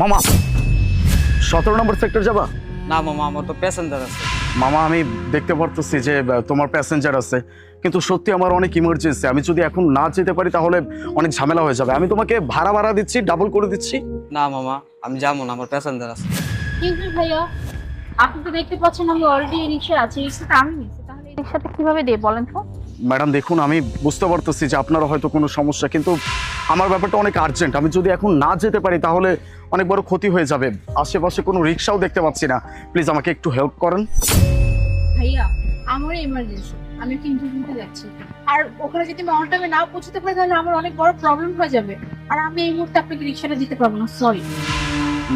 মামা 17 নম্বর সেক্টর যাবা? না মামা, আমার তো প্যাসেঞ্জার আছে। মামা আমি দেখতে পারতেছি যে তোমার প্যাসেঞ্জার আছে, কিন্তু সত্যি আমার অনেক ইমার্জেন্সি। আমি যদি এখন না যেতে পারি তাহলে অনেক ঝামেলা হয়ে যাবে। আমি তোমাকে ভাড়া দিচ্ছি, ডাবল করে দিচ্ছি। না মামা, আমি যাবো না, আমার প্যাসেঞ্জার আছে। কিন্তু ভাইয়া, আপনি তো দেখতে পাচ্ছেন আমি অলরেডি রিক্সা আছি, রিক্সাটা আমি নিচ্ছি, তাহলে এই রিক্সাটা কিভাবে দেব বলেন তো? ম্যাডাম দেখুন, আমি বুঝতে পারতেছি যে আপনারা হয়তো কোনো সমস্যা, কিন্তু আমার ব্যাপারটা অনেক আর্জেন্ট। আমি যদি এখন না যেতে পারি তাহলে অনেক বড় ক্ষতি হয়ে যাবে। আশেপাশে কোনো রিক্সাও দেখতে পাচ্ছি না। প্লিজ আমাকে একটু হেল্প করেন। ভাইয়া, আমার ইমার্জেন্সি, আমি একটা ইন্টারভিউতে যাচ্ছি, আর ওখানে যদি আমি অন টাইমে না পৌঁছতে পারি তাহলে আমার অনেক বড় প্রবলেম হয়ে যাবে, আর আমি এই মুহূর্তে আপনাকে রিক্সাটা দিতে পারবো না, সরি।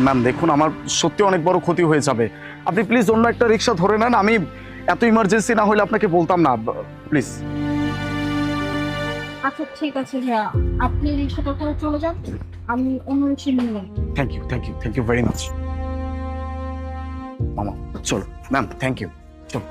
ম্যাম দেখুন, আমার সত্যি অনেক বড় ক্ষতি হয়ে যাবে। আপনি প্লিজ অন্য একটা রিক্সা ধরে নেন। আমি এত ইমার্জেন্সি না হলে আপনাকে বলতাম না, প্লিজ। আচ্ছা ঠিক আছে ভাইয়া, আপনি রিক্সাটা করে চলে যান, আমি অন্য রিক্সা নিয়ে নেব। Thank you very much. মামা চলো। ম্যাম থ্যাংক ইউ, চলো।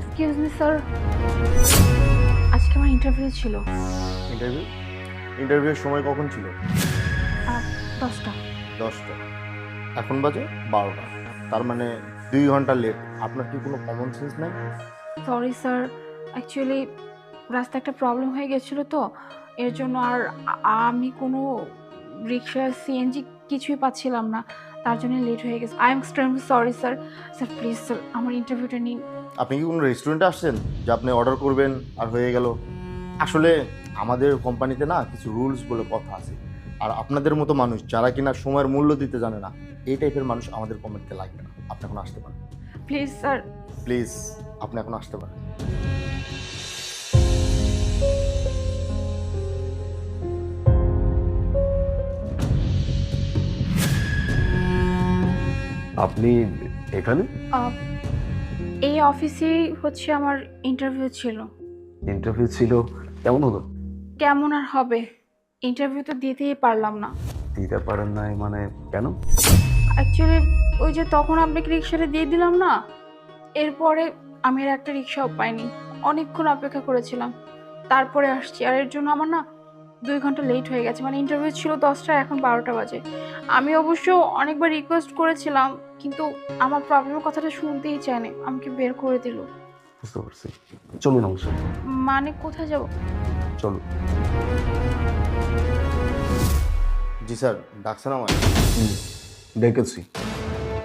এক্সকিউজ মি স্যার, আজকে আমার ইন্টারভিউ ছিল। ইন্টারভিউয়ের সময় কখন ছিল? 10টা। 10টা। এখন বাজে 12টা, তার মানে 2 ঘন্টা লেট। আপনার কি কোনো কমন সেন্স নাই? সরি স্যার, অ্যাকচুয়ালি রাস্তায় একটা প্রবলেম হয়ে গেছিলো তো, এর জন্য আর আমি কোনো রিক্সা সিএনজি কিছুই পাচ্ছিলাম না, তার জন্য লেট হয়ে গেছে। I am extremely sorry sir. Sir please sir, আমার ইন্টারভিউটা নিন। আপনি কি কোনো রেস্টুরেন্টে আসছেন যে আপনি অর্ডার করবেন আর হয়ে গেল? আসলে আমাদের কোম্পানিতে না কিছু রুলস বলে কথা আছে, আর আপনাদের মতো মানুষ যারা কিনা সময়ের মূল্য দিতে জানে না, এই টাইপের মানুষ আমাদের কোম্পানিতে লাগবে না। আপনি এখন আসতে পারেন। Please sir. প্লিজ আপনি এখন আসতে পারেন। আপনি এখানে? এই অফিসেই হচ্ছে আমার ইন্টারভিউ ছিল। ইন্টারভিউ ছিল, কেমন হলো? কেমন আর হবে, ইন্টারভিউ তো দিতেই পারলাম না। দিতে পারেন নাই মানে কেন? অ্যাকচুয়ালি ওই যে তখন আপনাকে রিক্সাটা দিয়ে দিলাম না, এরপরে আমি আর একটা রিক্সাও পাইনি। অনেকক্ষণ অপেক্ষা করেছিলাম, তারপরে আসছি, আর এর জন্য আমার না 2 ঘন্টা লেট হয়ে গেছে। মানে ইন্টারভিউ ছিল 10টা, এখন 12টা বাজে। আমি অবশ্য অনেকবার রিকোয়েস্ট করেছিলাম, কিন্তু আমার প্রবলেমের কথাটা শুনতেই চায়নি, আমাকে বের করে দিল। বুঝতে পারছি, চলুন আমার সাথে। মানে কোথায় যাব? চলুন। জি স্যার, ডাকছেন আমায়? দেখেছি।